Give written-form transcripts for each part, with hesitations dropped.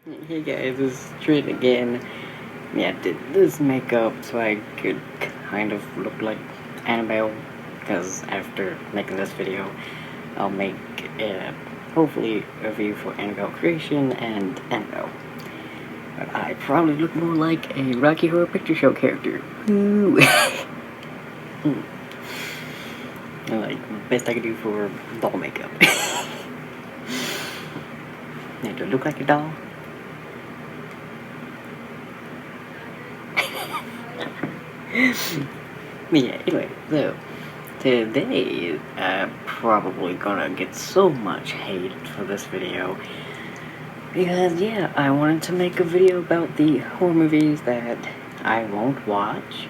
Hey guys, it's Trent again. Yeah, did this makeup so I could kind of look like Annabelle, because after making this video, I'll make hopefully a review for Annabelle Creation and Annabelle. But I probably look more like a Rocky Horror Picture Show character. Ooh. And like, best I could do for doll makeup. Need to look like a doll. Yeah, anyway, so today I'm probably gonna get so much hate for this video because, yeah, I wanted to make a video about the horror movies that I won't watch.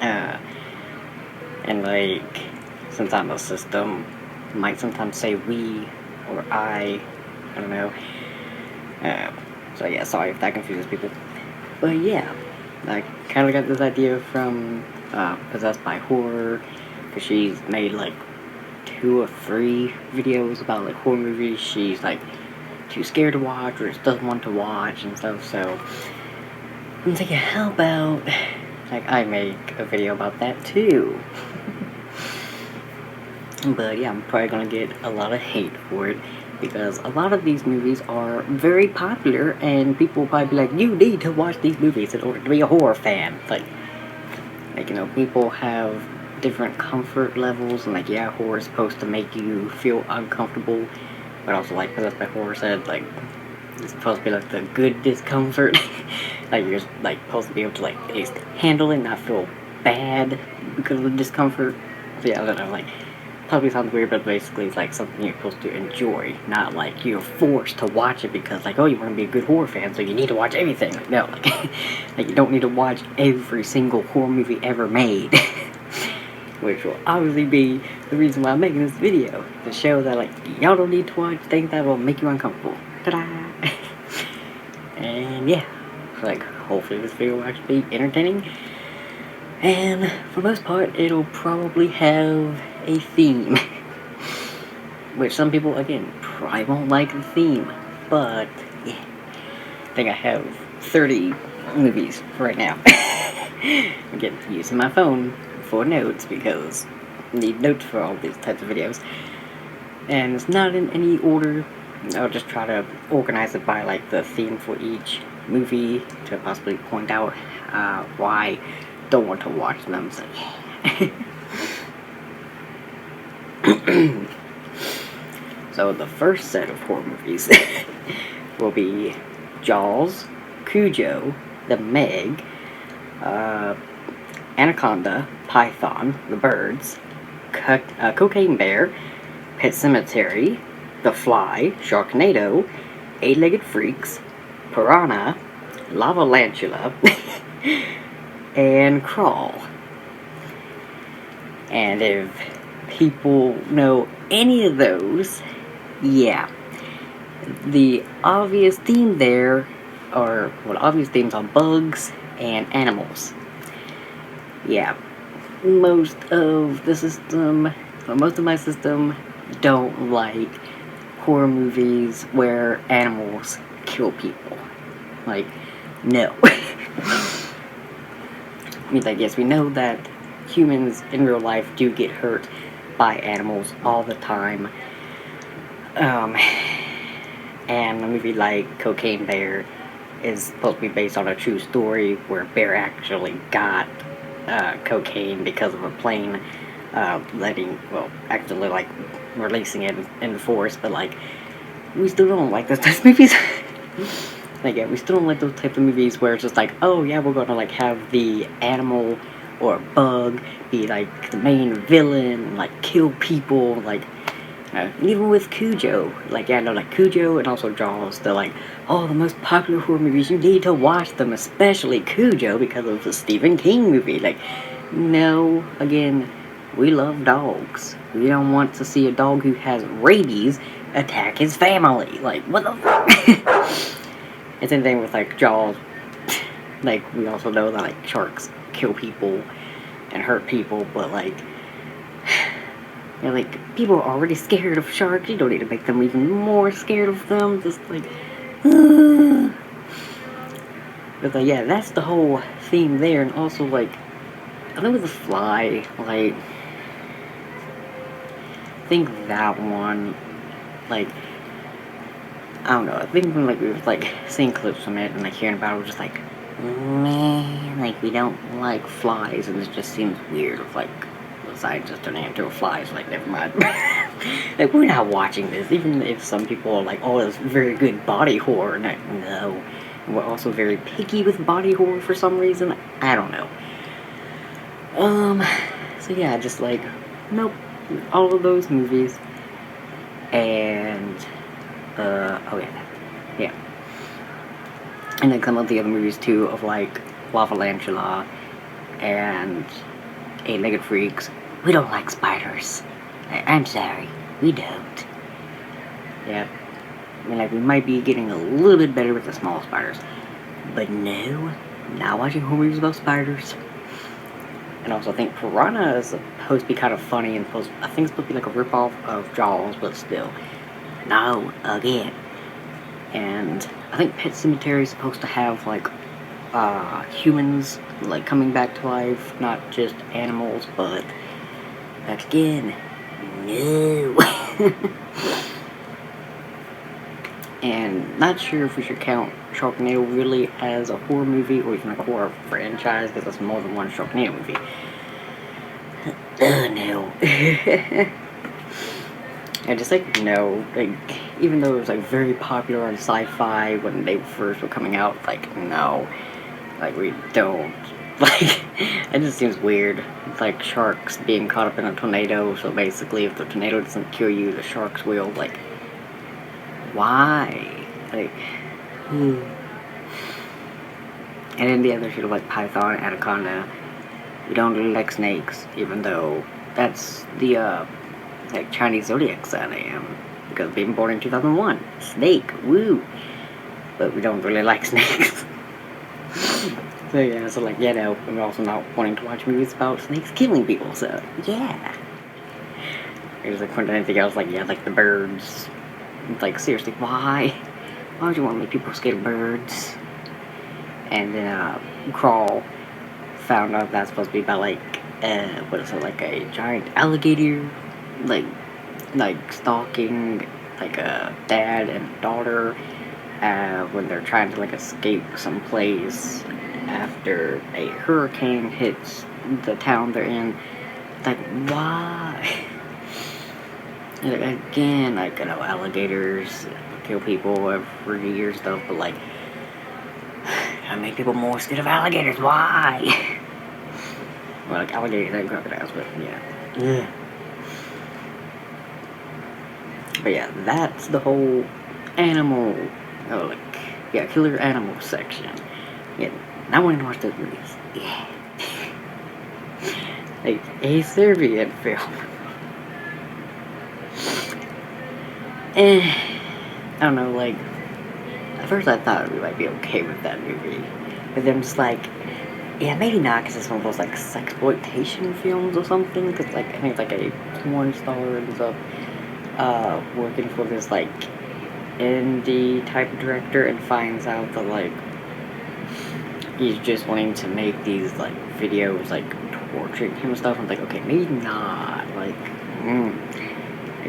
And like, since I'm a system, might sometimes say we or I don't know. So yeah, sorry if that confuses people. But yeah, I kind of got this idea from Possessed by Horror, because she's made like 2 or 3 videos about like horror movies she's like too scared to watch or just doesn't want to watch and stuff. So I'm thinking, how about like I make a video about that too? But yeah, I'm probably gonna get a lot of hate for it, because a lot of these movies are very popular and people will probably be like, you need to watch these movies in order to be a horror fan. Like you know, people have different comfort levels, and like, yeah, horror is supposed to make you feel uncomfortable, but also like Possessed by Horror said, like, it's supposed to be like the good discomfort. Like, you're like supposed to be able to like at least handle it, not feel bad because of the discomfort. So yeah, I don't know, like, probably sounds weird, but basically it's like something you're supposed to enjoy, not like you're forced to watch it because like, oh, you want to be a good horror fan, so you need to watch everything. Like, no, like you don't need to watch every single horror movie ever made. Which will obviously be the reason why I'm making this video, to show that like, y'all don't need to watch things that will make you uncomfortable. Ta-da! And yeah, so like, hopefully this video will actually be entertaining. And for the most part, it'll probably have a theme. Which some people, again, probably won't like the theme. But, yeah. I think I have 30 movies right now. Again, using my phone for notes because I need notes for all these types of videos. And it's not in any order. I'll just try to organize it by like the theme for each movie to possibly point out why I don't want to watch them. So, so the first set of horror movies will be Jaws, Cujo, The Meg, Anaconda, Python, The Birds, Cocaine Bear, Pet Sematary, The Fly, Sharknado, Eight-Legged Freaks, Piranha, Lavalantula, and Crawl. And if people know any of those, yeah, the obvious theme there are, well, obvious themes are bugs and animals. Yeah, most of my system don't like horror movies where animals kill people. Like, no. I mean, like, yes, we know that humans in real life do get hurt by animals all the time. And a movie like Cocaine Bear is supposed to be based on a true story where Bear actually got cocaine because of a plane actually like releasing it in the forest. But like, we still don't like those types of movies. Like, yeah, we still don't like those types of movies where it's just like, oh yeah, we're gonna like have the animal or bug be like the main villain, like kill people. Like, even with Cujo, like, yeah, no, like Cujo and also Jaws, they're like, oh, the most popular horror movies, you need to watch them, especially Cujo because of the Stephen King movie. Like, no, again, we love dogs. We don't want to see a dog who has rabies attack his family. Like, what the fuck? It's the same thing with like Jaws. Like, we also know that like sharks kill people and hurt people, but like, you know, like, people are already scared of sharks. You don't need to make them even more scared of them. Just like, But like, yeah, that's the whole theme there, and also like, I think with the Fly, like, I think that one, like, I don't know. I think when like we were like seeing clips from it and like hearing about it, we're just like, man, like we don't like flies, and it just seems weird. Of like the scientists turning into a fly. It's like never mind. Like we're not watching this, even if some people are like, oh, it's very good body horror. And like, no, we're also very picky with body horror for some reason. I don't know. So yeah, just like, nope, all of those movies, and oh yeah, and then some of the other movies too of like Lava and Eight-Legged Freaks. We don't like spiders. I'm sorry, we don't. Yeah, I mean like we might be getting a little bit better with the small spiders, but no, not watching horror movies about spiders. And also, I think Piranha is supposed to be kind of funny, and I think it's supposed to be like a ripoff of Jaws, but still, no, again. And I think Pet Sematary is supposed to have like humans like coming back to life, not just animals, but again, no. And not sure if we should count Sharknado really as a horror movie or even a horror franchise, because it's more than one Sharknado movie. No. I just like no, like even though it was like very popular on sci-fi when they first were coming out, like no, like we don't. Like it just seems weird. Like sharks being caught up in a tornado, so basically if the tornado doesn't kill you, the sharks will. Like why? Like And then the other shit of like Python, Anaconda. We don't really like snakes, even though that's the like Chinese zodiac sign I am, because being born in 2001. Snake, woo! But we don't really like snakes. So yeah, so like, yeah, no, I'm also not wanting to watch movies about snakes killing people, so yeah. It was like, when anything else, like, yeah, like the birds. It's like, seriously, why? Why would you want to make people scared of birds? And then, Crawl found out that's supposed to be about, like, what is it, like a giant alligator, like stalking, like a dad and daughter, when they're trying to, like, escape someplace after a hurricane hits the town they're in. Like, why? And again, like, I know alligators kill people every year and stuff, but like, I make people more scared of alligators. Why? Well, like alligators and crocodiles, but yeah. But yeah, that's the whole animal, killer animal section. Yeah, I wanted to watch those movies. Yeah. Like a Serbian film. I don't know, like, at first I thought we might be okay with that movie, but then just like, yeah, maybe not, because it's one of those, like, sexploitation films or something, because, like, I think it's, like, a porn star ends up, working for this, like, indie type director and finds out that, like, he's just wanting to make these, like, videos, like, torturing him and stuff. I'm like, okay, maybe not, like,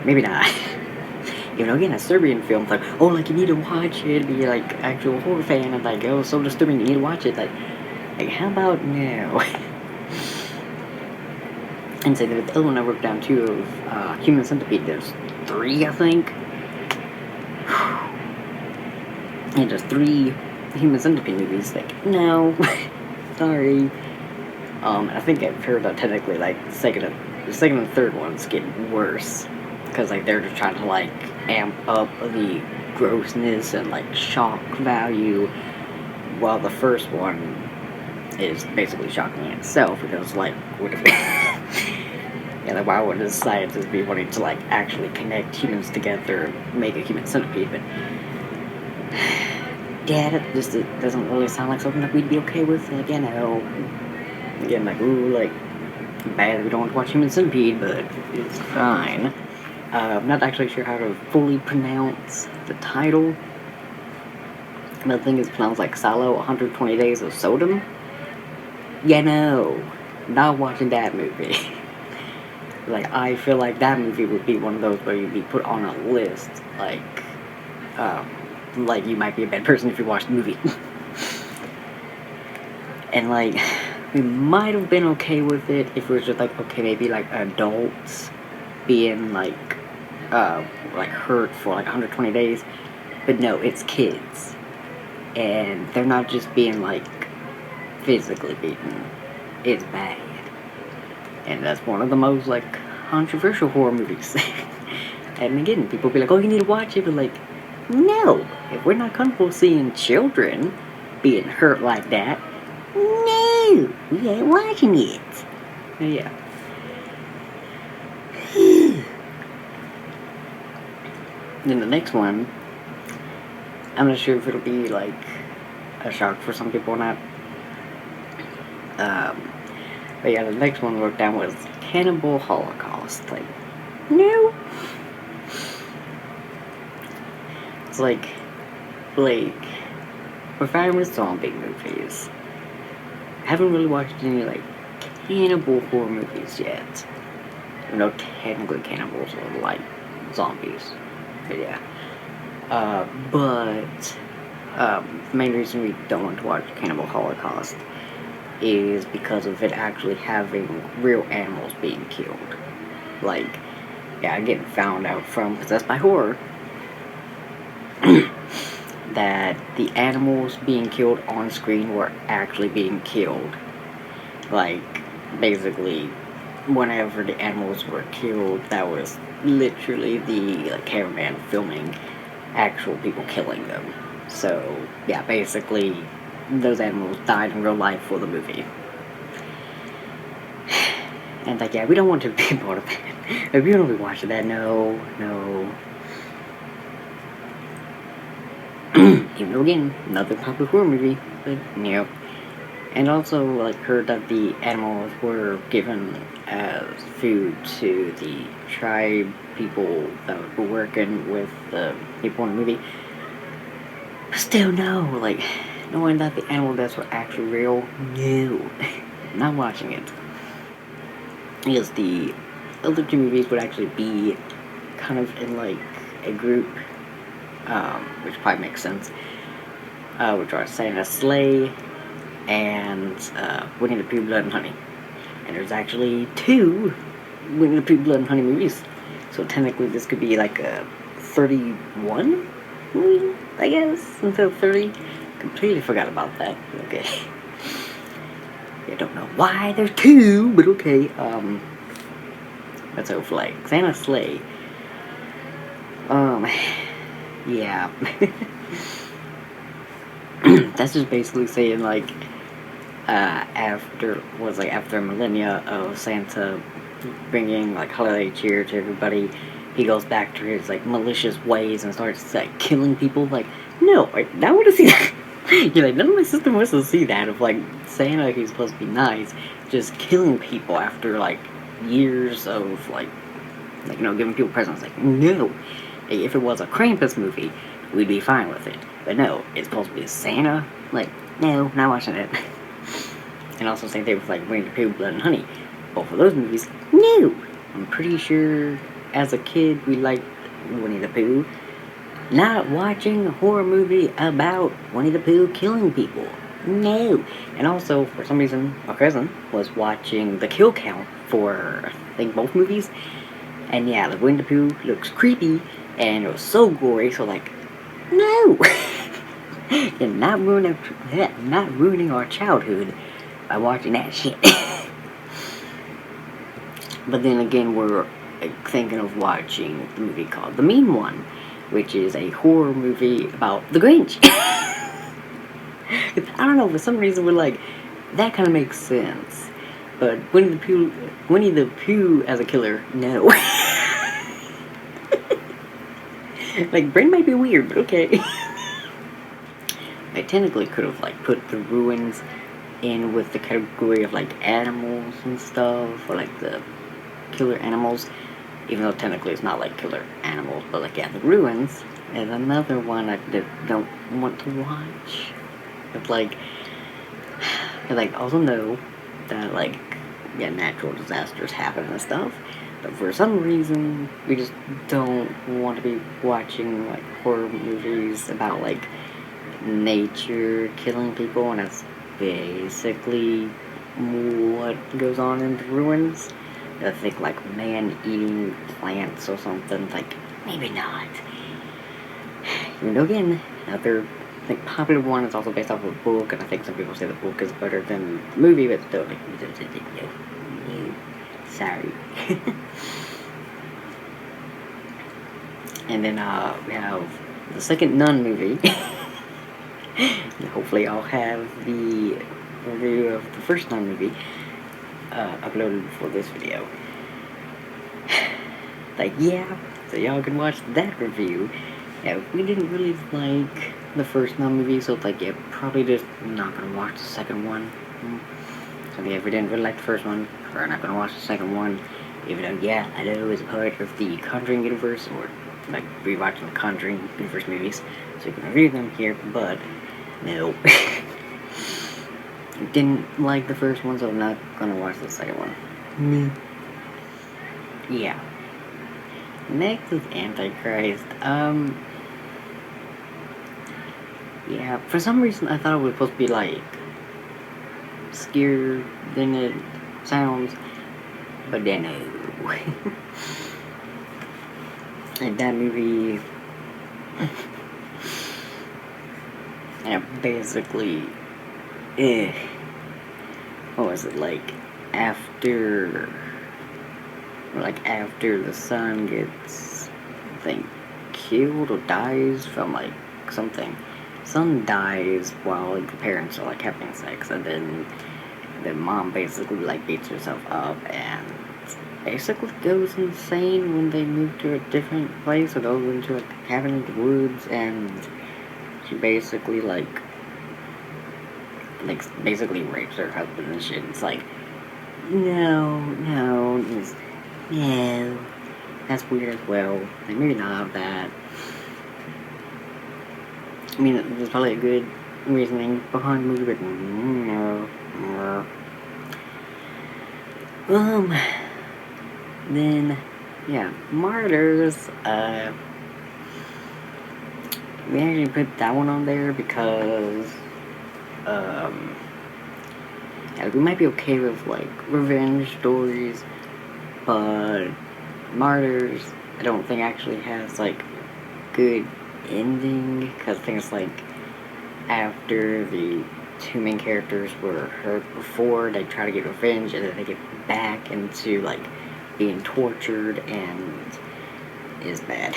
maybe not. You know, again, a Serbian film, it's like, oh, like, you need to watch it, be, like, actual horror fan, and, like, oh, so disturbing, you need to watch it, like, how about no? And so the other one I wrote down, too, of, Human Centipede, there's 3, I think. And there's 3 Human Centipede movies, like, no, sorry. I think I've heard that technically, like, the second and third ones get worse, because, like, they're just trying to, like, amp up the grossness and, like, shock value, while the first one is basically shocking in itself, because, like, what if yeah, like, why would a scientist be wanting to, like, actually connect humans together and make a human centipede? But yeah, that just, it doesn't really sound like something that we'd be okay with. Like, you know, again, like, ooh, like, bad we don't want to watch Human Centipede, but it's fine. I'm not actually sure how to fully pronounce the title, But the thing is, sounds like Silo, 120 Days of Sodom. Yeah, no, not watching that movie. Like, I feel like that movie would be one of those where you'd be put on a list, um, like you might be a bad person if you watch the movie. And like, we might have been okay with it if it was just like, okay, maybe like adults being like hurt for like 120 days. But no, it's kids. And they're not just being like physically beaten. It's bad. And that's one of the most like controversial horror movies. And again, people be like, oh, you need to watch it. But like, no. If we're not comfortable seeing children being hurt like that, no, we ain't watching it. Yeah. Then the next one, I'm not sure if it'll be like a shock for some people or not. But yeah, the next one I wrote down was Cannibal Holocaust. Like, no. It's like, we're fine with zombie movies. I haven't really watched any like cannibal horror movies yet. You know, technically cannibals are like zombies. But yeah. The main reason we don't want to watch Cannibal Holocaust is because of it actually having real animals being killed. Like, yeah, getting found out from Possessed by Horror that the animals being killed on screen were actually being killed. Like, basically, whenever the animals were killed, that was literally the cameraman filming actual people killing them. So, yeah, basically, those animals died in real life for the movie. And like, yeah, we don't want to be part of that. If you don't be watching that, no. Even though, again, another popular horror movie, but, yeah. And also, like, heard that the animals were given as food to the tribe people that were working with the people in the movie. But still, no, like, knowing that the animal deaths were actually real, no. Not watching it. Because the other two movies would actually be kind of in, like, a group, which probably makes sense, which are Santa's Sleigh and Winnie the Pooh, Blood and Honey. And there's actually 2 Winnie the Pooh, Blood and Honey movies. So technically this could be like a 31 movie, I guess, instead of 30. Completely forgot about that. Okay. I don't know why there's 2, but okay. That's so like Santa's Sleigh. Yeah. That's just basically saying like after a millennia of Santa bringing like holiday cheer to everybody, he goes back to his like malicious ways and starts like killing people. Like, no, I want to see that. You're like, none of my system wants to see that of like Santa, who's supposed to be nice, just killing people after like years of like giving people presents. Like, no. If it was a Krampus movie, we'd be fine with it. But no, it's supposed to be Santa. Like, no, not watching it. And also same thing with like Winnie the Pooh, Blood and Honey. Both of those movies, no. I'm pretty sure as a kid we liked Winnie the Pooh. Not watching a horror movie about Winnie the Pooh killing people. No. And also, for some reason, my cousin was watching the kill count for, I think, both movies. And yeah, the Winnie the Pooh looks creepy, and it was so gory, so like, no! You're not ruining our childhood by watching that shit. But then again, we're thinking of watching the movie called The Mean One, which is a horror movie about the Grinch. I don't know, for some reason we're like, that kind of makes sense. But Winnie the Pooh as a killer, no. Like, Brain might be weird, but okay. I technically could have like put the ruins in with the category of like animals and stuff, or like the killer animals. even though technically it's not like killer animals, but like, yeah, The Ruins is another one I don't want to watch. It's like, also know that, like, yeah, natural disasters happen and stuff, but for some reason, we just don't want to be watching, like, horror movies about, like, nature killing people, and that's basically what goes on in The Ruins. I think, like, man eating plants or something, like, maybe not. You know, again, another, I think, popular one is also based off of a book, and I think some people say the book is better than the movie, but still, like, no. Sorry. And then, we have the second Nun movie. Hopefully I'll have the review of the first Nun movie uploaded for this video. Like, yeah, so y'all can watch that review. Yeah, we didn't really like the first Nun movie, so like, yeah, probably just not gonna watch the second one. So yeah, if we didn't really like the first one, we're not gonna watch the second one. Even though, yeah, I know it's a part of the Conjuring universe, or like rewatching the Conjuring universe movies, so you can review them here, but no. Didn't like the first one, so I'm not gonna watch the second one. Yeah. Next is Antichrist. Yeah, for some reason I thought it was supposed to be like scarier than it sounds, but then no. And that movie, yeah, basically, what was it, like, after the son gets, I think, killed or dies from, like, something. Son dies while, like, the parents are, like, having sex, and then the mom basically, like, beats herself up and basically goes insane when they move to a different place, or goes into, like, a cabin in the woods, and she basically, like, basically rapes her husband and shit. It's like, no, that's weird as well. Like, maybe not that. I mean, there's probably a good reasoning behind the movie, but no. Then, yeah, Martyrs, we actually put that one on there because, yeah, we might be okay with, like, revenge stories, but Martyrs, I don't think actually has, like, good ending, because things like, after the two main characters were hurt before, they try to get revenge, and then they get back into, like, being tortured, and is bad.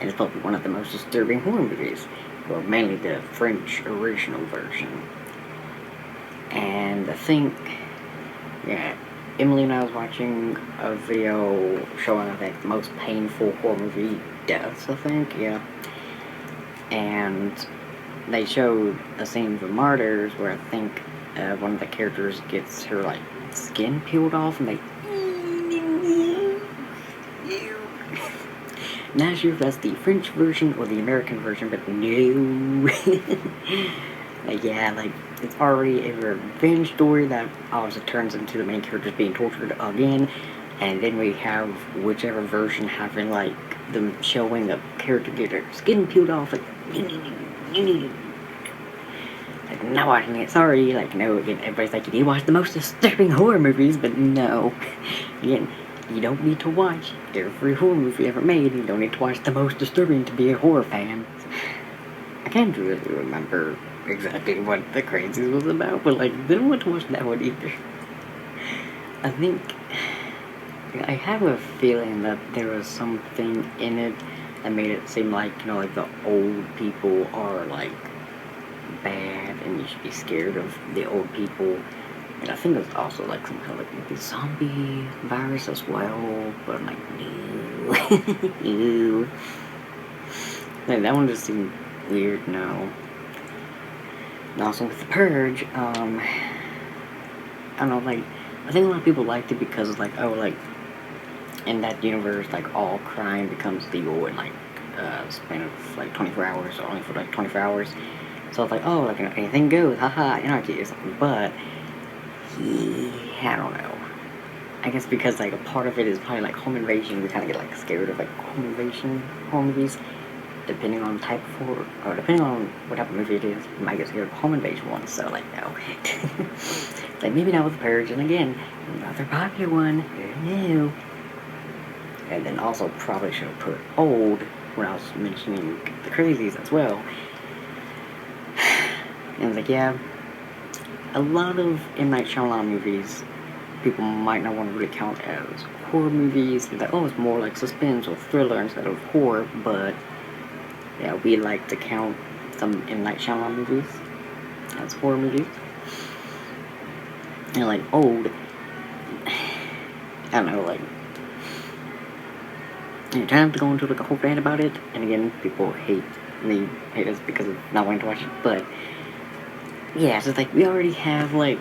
And it's probably one of the most disturbing horror movies, well, mainly the French original version. And I think, yeah, Emily and I was watching a video showing, I think, the most painful horror movie deaths, I think, yeah. And they showed a scene from Martyrs where I think one of the characters gets her, like, skin peeled off, and they... Not sure if that's the French version or the American version, but no. Like, yeah, like, it's already a revenge story that obviously turns into the main characters being tortured again, and then we have whichever version having, like, them showing a character get her skin peeled off, like, not watching it, sorry, like, no, again, everybody's like, you need to watch the most disturbing horror movies, but no, again, you don't need to watch every horror movie ever made, you don't need to watch the most disturbing to be a horror fan. I can't really remember exactly what The Crazies was about, but, like, didn't want to watch that one either. I think, I have a feeling that there was something in it that made it seem like, you know, like, the old people are, like, bad, and you should be scared of the old people. And I think there's also, like, some kind of, like, maybe zombie virus as well, but I'm like, no. Ew. Like, that one just seemed weird now. And also with The Purge, I don't know, like, I think a lot of people liked it because, like, oh, like, in that universe, like all crime becomes legal in like span of like 24 hours, or only for like 24 hours. So it's like, oh, like anything goes, haha, anarchy or something. But I don't know. I guess because like a part of it is probably like home invasion. We kind of get like scared of like home invasion horror movies, depending on type of horror, or depending on what type of movie it is. You might get scared of home invasion ones. So like no, like maybe not with Purge. And again, another popular one. No. And then also probably should have put old when I was mentioning the crazies as well. And it's like, yeah, a lot of M. Night Shyamalan movies, people might not want to really count as horror movies. They're like, oh, it's more like suspense or thriller instead of horror. But yeah, we like to count some M. Night Shyamalan movies as horror movies. And like old, I don't know, like, you don't have to go into like a whole rant about it. And again, people hate us because of not wanting to watch it. But yeah, it's just like we already have like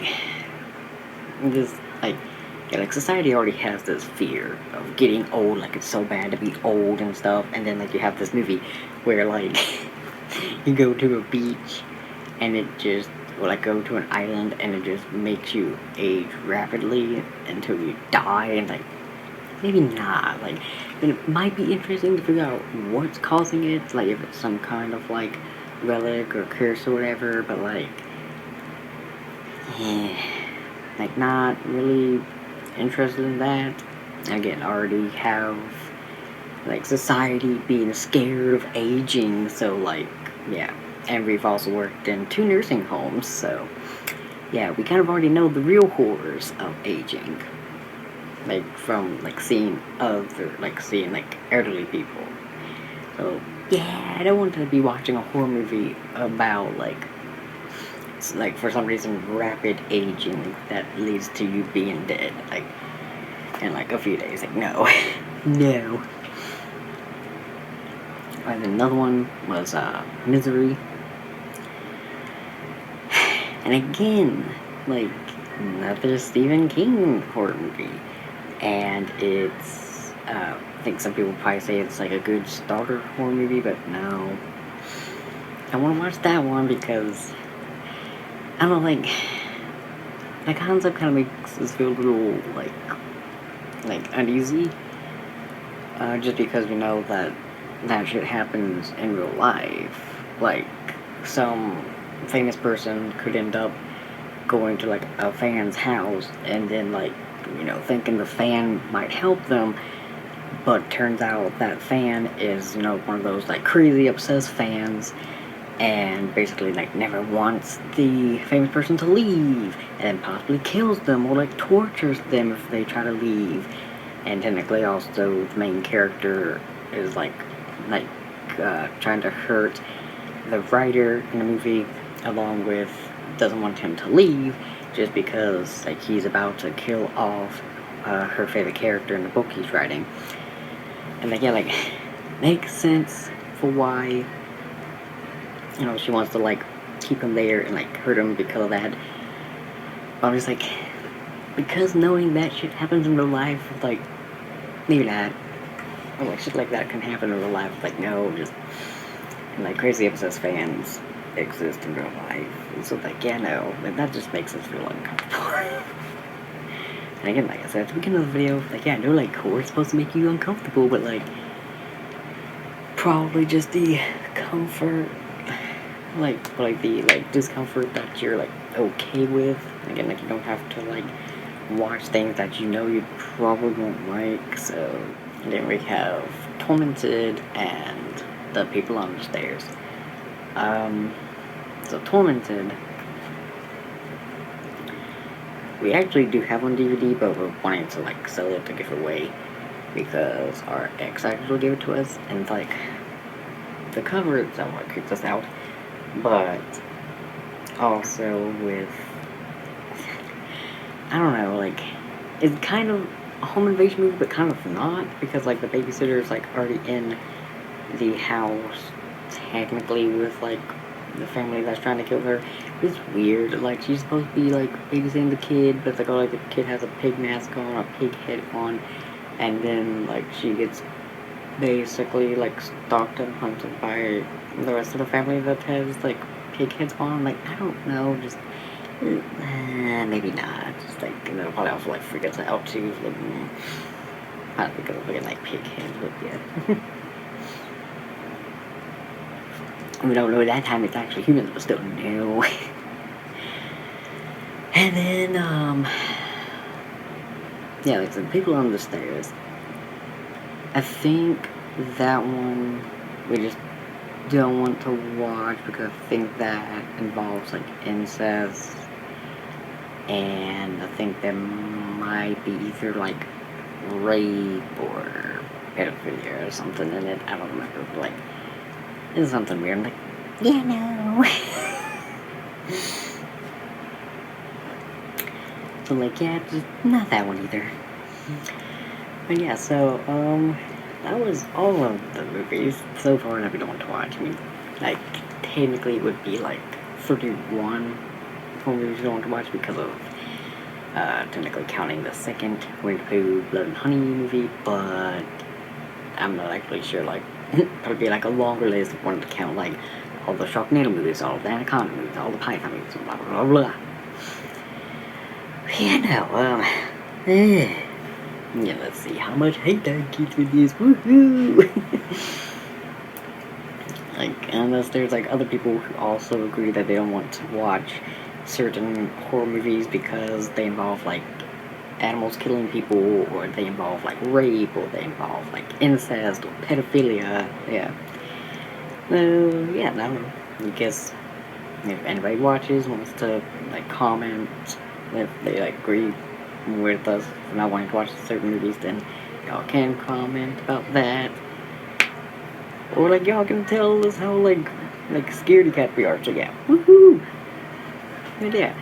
this, like, yeah, like society already has this fear of getting old, like it's so bad to be old and stuff. And then like you have this movie where like you go to a beach and it just, or like go to an island and it just makes you age rapidly until you die. And like maybe not, like, it might be interesting to figure out what's causing it, like if it's some kind of like relic or curse or whatever. But like, yeah, like not really interested in that. Again, I already have like society being scared of aging, so like, yeah. And we've also worked in 2 nursing homes, so yeah, we kind of already know the real horrors of aging, like from like seeing like elderly people. So yeah, I don't want to be watching a horror movie about like for some reason rapid aging that leads to you being dead like in like a few days. Like no. No. And another one was Misery. And again, like another Stephen King horror movie. And it's I think some people probably say it's like a good starter horror movie, but no. I wanna watch that one because I don't know, like the concept kinda makes us feel a little like uneasy. Just because we know that shit happens in real life. Like some famous person could end up going to like a fan's house and then like, you know, thinking the fan might help them, but turns out that fan is, you know, one of those like crazy obsessed fans and basically like never wants the famous person to leave and possibly kills them or like tortures them if they try to leave. And technically also the main character is like trying to hurt the writer in the movie, along with doesn't want him to leave just because like he's about to kill off her favorite character in the book he's writing. And like, yeah, like makes sense for why, you know, she wants to like keep him there and like hurt him because of that. But I'm just like, because knowing that shit happens in real life, like maybe not. Or like shit like that can happen in real life. Like no, just, and like crazy obsessed fans exist in real life. And so like, yeah, no, and that just makes us feel uncomfortable. And again, like I said at the beginning of the video, like yeah, I know like horror's supposed to make you uncomfortable, but like probably just the comfort, like the like discomfort that you're like okay with. Again, like you don't have to like watch things that you know you probably won't like. So then we have Tormented and The People on the Stairs. So Tormented, we actually do have on DVD, but we're wanting to like sell it to give it away because our ex actually gave it to us, and like the cover itself what creeps us out, but also with, I don't know, like it's kind of a home invasion movie, but kind of not, because like the babysitter is like already in the house technically with like the family that's trying to kill her. It's weird. Like she's supposed to be like babysitting the kid, but it's like, oh, like the kid has a pig mask on, a pig head on, and then like she gets basically like stalked and hunted by the rest of the family that has like pig heads on. Like I don't know, just maybe not. Just like it'll probably also like freak us out too. Like, I don't think it'll look like pig heads, but yeah. We don't know at that time it's actually humans, but still no. And then yeah, like the people on the stairs. I think that one we just don't want to watch because I think that involves like incest, and I think there might be either like rape or pedophilia or something in it. I don't remember, but like it's something weird. I'm like, yeah, no. So like, yeah, just not that one either. But yeah, so that was all of the movies so far that we don't want to watch. I mean, like technically it would be like 31 movies we don't want to watch because of technically counting the second Winnie the Pooh Blood and Honey movie, but I'm not actually sure. Like it would be like a longer list if I wanted to count like all the Sharknado movies, all the Anaconda movies, all the Python movies, blah blah blah blah. Yeah, no, yeah, let's see how much hate I get with this. Woohoo! Like, unless there's like other people who also agree that they don't want to watch certain horror movies because they involve like animals killing people, or they involve like rape, or they involve like incest or pedophilia. Yeah. Yeah, I don't know. I guess if anybody watches, wants to like comment if they like agree with us for not wanting to watch certain movies, then y'all can comment about that. Or like y'all can tell us how like scaredy cat we are. So yeah, woohoo! But yeah,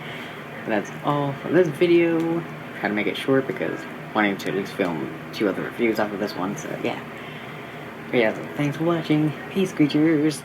that's all for this video. Try to make it short because wanting to at least film 2 other reviews after this one. So yeah. But yeah, so thanks for watching. Peace, creatures.